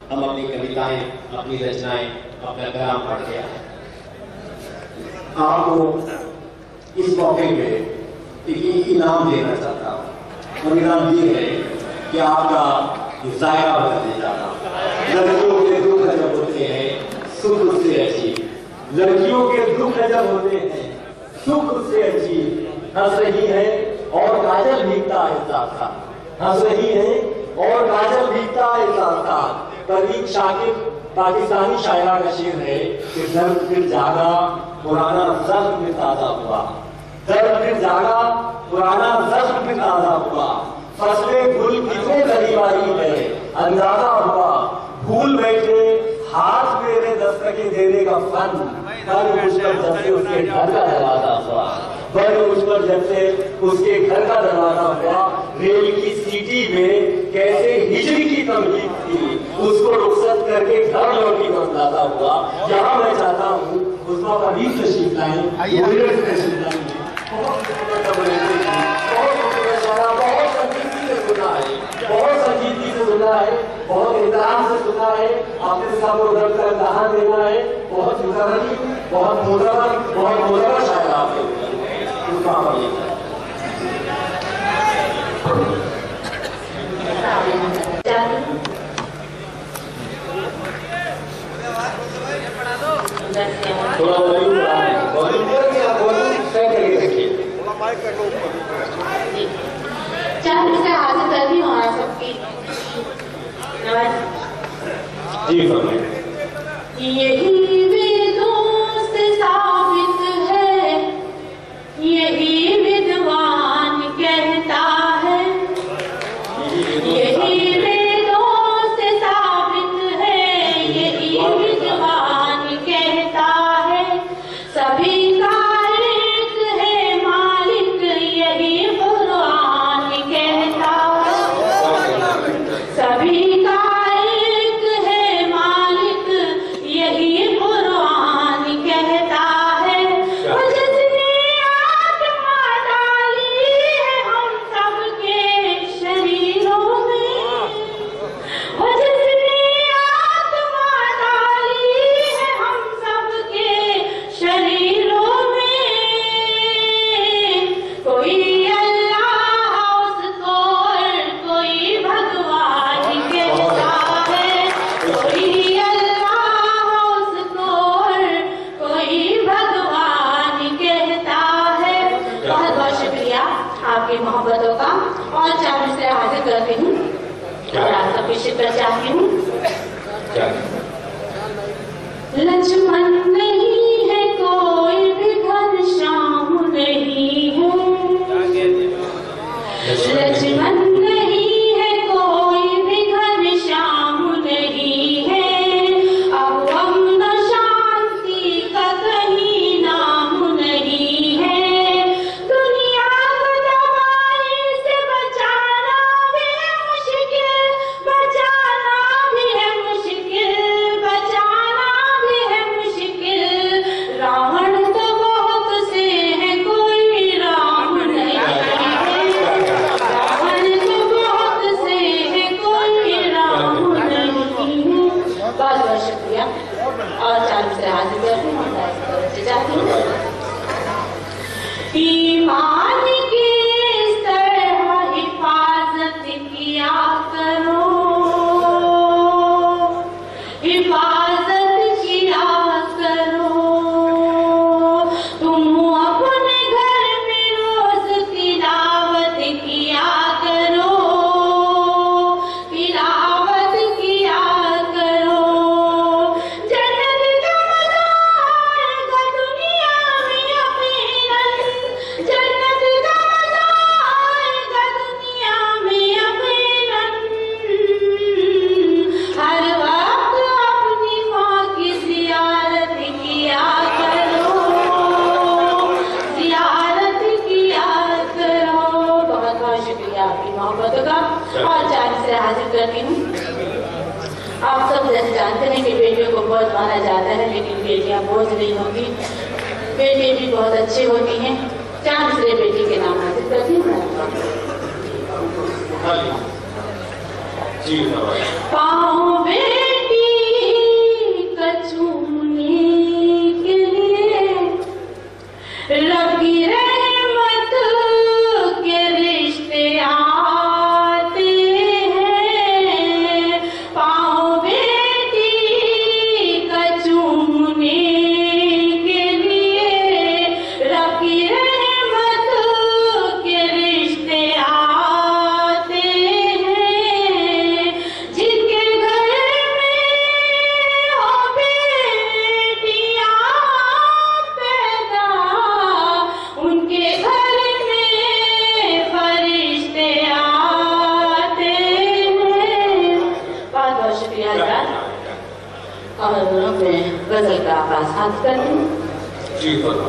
हम अपनी कविताएं, अपनी रचनाएं, अपना कलाम पढ़ते आए। आपको इस मौके पे एक इनाम देना चाहता हूँ और इनाम ये है कि आपका जायका बदलने जाना। लड़कियों के दुख जब होते हैं सुख उससे अजीब, लड़कियों के दुख जब होते हैं सुख उससे अजीब। हंस रही है और काजल भीगता है साथ साथ, हंस रही है और काजल भीगता है साथ साथ। परवीन शाकिर पाकिस्तानी शायरा का शेर है कि दर्द फिर जागा पुराना जख्म फिर ताजा हुआ, दर्द फिर जागा पुराना जख्म फिर ताजा हुआ। फसले गुल कितने करीब आई है अंदाजा हुआ, भूल बैठे हाथ मेरे दस्तके देने का फन, पर मुझ पर जब से उसके घर का दरवाजा हुआ, पर मुझ पर जब से उसके घर का दरवाजा हुआ। रेल की सीटी में कैसे हिजरी की तमलीग थी, उसको रुखसत करके घर लौटी को अंदाजा हुआ। यहाँ मैं चाहता हूँ उसका कभी तशरीफ लाएं, बहुत संजीदगी से सुना है, बहुत एहतराम से सुना है। आपने सबको रख कर कहा देना है, बहुत मुकर्रम, बहुत मुकर्रम, बहुत मुकर्रम शायर आपके हाजिर करनी हो आप सबकी जी। यही वे दोस्त साबित है, यही विद्वान कहता है, यही वे दोस्त साबित है, यही विद्वान कहता है। सभी का एक है मालिक, यही कुरान कहता है। सभी का एक है मालिक, यही कुरान कहता है। वो जिसने आत्मा डाली है हम सबके शरीरों में, वो जिसने आत्मा डाली है हम सबके शरीरों में। कोई अल्लाह उसको और कोई भगवान कहता है, कोई अल्लाह उसको और कोई भगवान कहता है। बहुत बहुत शुक्रिया आपकी मोहब्बतों का। और चार से हाजिर करती हूँ और आप सबकी शिकस्त चाहती हूँ। लक्ष्मण नहीं है कोई भी घनश्याम नहीं है, लक्ष्मण नहीं है कोई भी घनश्याम नहीं है। अब अमन शांति का कहीं नाम नहीं है। दुनिया को तबाही से बचाना भी है मुश्किल, बचाना भी है मुश्किल, बचाना भी है मुश्किल। रावण तो बहुत से है कोई राम नहीं है, रावण तो बहुत से है कोई राम नहीं है। बहुत बहुत शुक्रिया और चालू से हाजिर करती हूँ चाहती हूँ। ईमान की इस तरह हिफाजत किया करो, हिफाजत किया करो। तुम अपने घर में रोज तिलावत किया करो, तिलावत किया करो। जन्नत का मजा आएगा दुनिया में यकीनन, जन्नत का मजा आएगा दुनिया में यकीनन। हर वक्त अपनी माँ की जियारत किया करो, जियारत किया करो। बहुत बहुत शुक्रिया आपकी मोहब्बतों का। और चार से हाजिर करती हूँ। आप सब जैसे जानते हैं कि बेटियों को बहुत माना जाता है, लेकिन बेटियाँ बोझ नहीं होती, बेटी भी बहुत अच्छी होती हैं। चांद से बेटी के नाम हाजिर करती हूँ। पाँव बेटी और मैं गजल का आगाज हाथ करती हूँ। जी बोलो।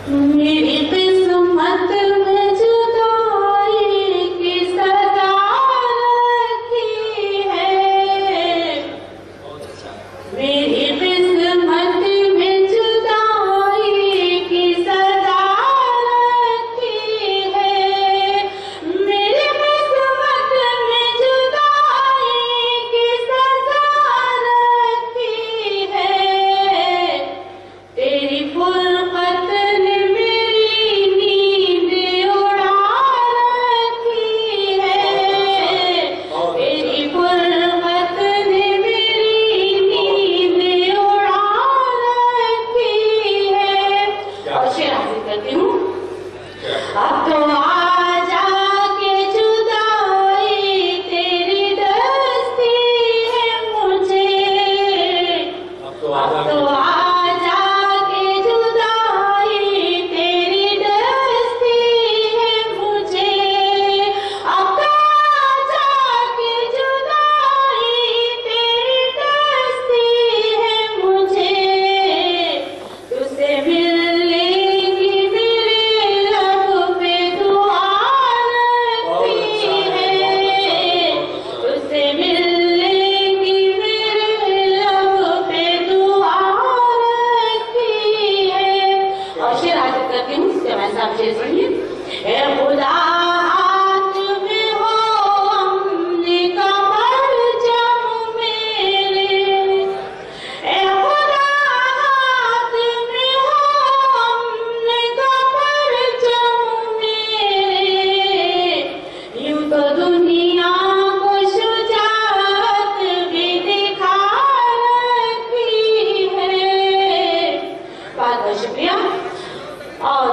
मेरी किस्मत में जुदाई की सजा रखी है, मेरी किस्मत में जुदाई की सजा रखी है, मेरी किस्मत में जुदाई की सजा रखी है। तेरी फुरकत ने मेरी नींद उड़ा रखी है, तेरी फुरकत ने मेरी नींद उड़ा रखी है। और शेर हासिल करती हूँ। अब तो आजा के जुदाई तेरी दस्ती है मुझे, अब तो आजा के जुदाई तेरी दस्ती है मुझे, अब तो आजा के जुदाई तेरी दस्ती है मुझे। तुझसे मिलेगी मेरे लब पे दुआ रखी है, तुझसे मिलेगी मेरे लब पे दुआ रखी है। और शेर हासिल करती हूँ। जमाल साहब शेर सुनिए। ए खुदा हाथ में हो अमन का परचम मेरे, ए खुदा हाथ में हो अमन का परचम मेरे, यूं तो दुनिया को शुजाअत भी दिखा रखी है। बहुत बहुत शुक्रिया। और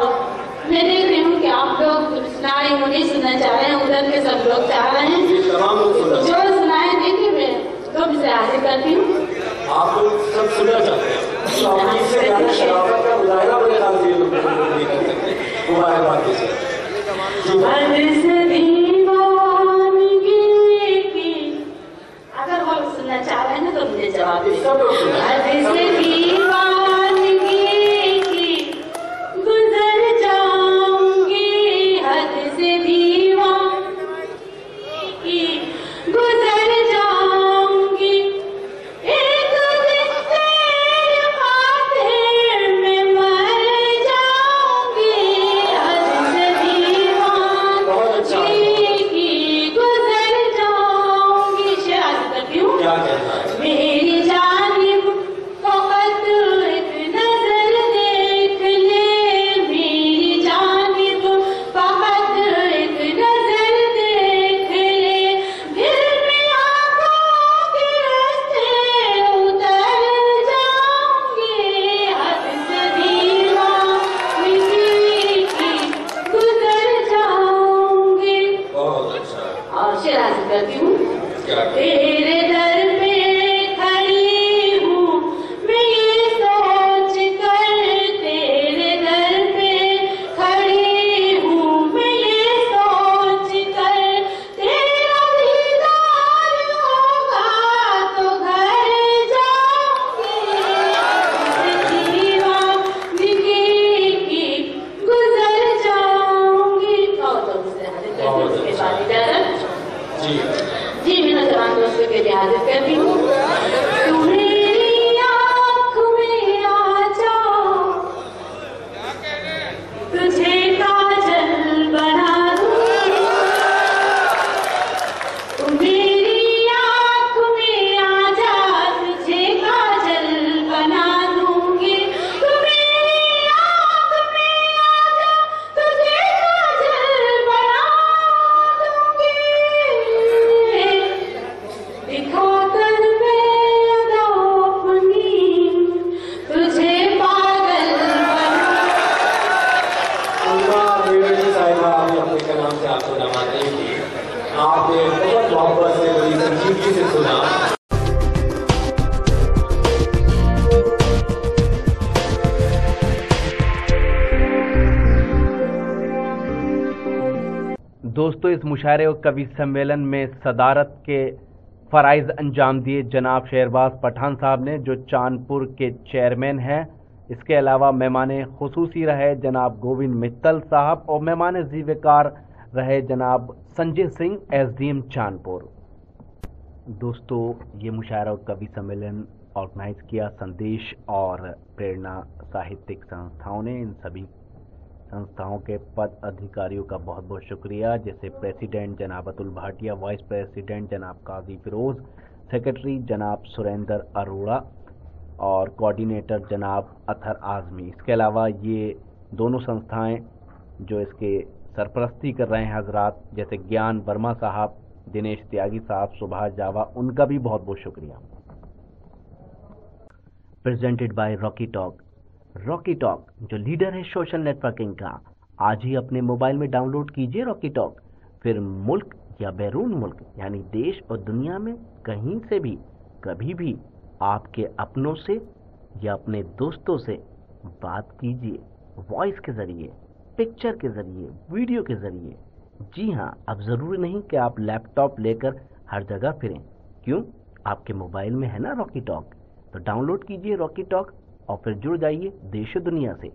मैं देख रही हूँ कि आप लोग सुनाई मुझे सुनना चाह रहे हैं, उधर के सब लोग चाह रहे हैं तमाम लोग सुनना जो सुनाए। देखिए मैं तो भी से हासिल करती हूँ। आप लोग सब सुनना चाहते हैं, तो आप इससे ज़्यादा शराफत का मुजाहिरा मेरे ख्याल से ये लोग नहीं कर सकते। मुबारकबाद दीजिए। हद से दीवानगी की, अगर वो सुनना चाह रहे हैं तो मुझे जवाब दीजिए। हद से दीवानगी की गुजर जाऊंगी, हद से दीवानगी की गुजर जाऊंगी, एक दिन तेरे खातिर मैं मर जाऊंगी, हद से दीवानगी की गुजर जाऊंगी। शेर हासिल करती हूँ। क्या कहना है? मेरी जानिब फकत एक नजर देख ले, मेरी जानिब फकत एक नजर देख ले, फिर मैं आंखों के रास्ते उतर जाऊंगी, हद से दीवानगी की गुजर जाऊंगी। बहुत अच्छा। और शेर हासिल करती हूँ। क्या तेरे दर पे खड़ी हूँ मैं ये सोच कर, तेरे दर पे खड़ी हूँ मैं ये सोच कर, तेरा दीदार होगा तो घर जाऊंगी, दीवानगी की गुजर जाऊंगी। और तो मुझसे हासिल करती हूँ। उसके बाद इजाजत। जी जी मैं नौजवान दोस्तों के लिए हाजिर करती हूँ। तू मेरी आँख में आ जा, तुझे काजल बना दूँ, तू मेरी आँख में आ जा, तुझे काजल बना दूंगी, तू मेरी आँख में आ जा, तुझे काजल बना दूंगी, दिखा कर बेअदा अपनी तुझे पागल बना। बेटी साहिबा आपने अपने कलाम से आपको नवाज़ की, आपने बहुत मोहब्बत से बड़ी संजीदगी से सुना। दोस्तों, इस मुशायरे और कवि सम्मेलन में सदारत के फ़राइज़ अंजाम दिए जनाब शहरबाज पठान साहब ने, जो चांदपुर के चेयरमैन हैं। इसके अलावा मेहमान खुसूसी रहे जनाब गोविंद मित्तल साहब और मेहमान ज़ीवकार रहे जनाब संजय सिंह, एसडीएम चांदपुर। दोस्तों, ये मुशायरा और कवि सम्मेलन ऑर्गेनाइज किया संदेश और प्रेरणा साहित्यिक संस्थाओं ने। इन सभी संस्थाओं के पद अधिकारियों का बहुत बहुत शुक्रिया, जैसे प्रेसिडेंट जनाब अतुल भाटिया, वाइस प्रेसिडेंट जनाब काजी फिरोज, सेक्रेटरी जनाब सुरेंद्र अरोड़ा और कोऑर्डिनेटर जनाब अतहर आज़मी। इसके अलावा ये दोनों संस्थाएं जो इसके सरपरस्ती कर रहे हैं हजरात, जैसे ज्ञान वर्मा साहब, दिनेश त्यागी साहब, सुभाष जावा, उनका भी बहुत बहुत शुक्रिया। Presented by Rocky talk. Rocky talk जो लीडर है सोशल नेटवर्किंग का, आज ही अपने मोबाइल में डाउनलोड कीजिए रॉकी टॉक। फिर मुल्क या बैरून मुल्क यानी देश और दुनिया में कहीं से भी कभी भी आपके अपनों से या अपने दोस्तों से बात कीजिए, वॉइस के जरिए, पिक्चर के जरिए, वीडियो के जरिए। जी हाँ, अब जरूरी नहीं कि आप लैपटॉप लेकर हर जगह फिरें। क्यों? आपके मोबाइल में है ना रॉकी टॉक। तो डाउनलोड कीजिए रॉकी टॉक और फिर जुड़ जाइए देश दुनिया से।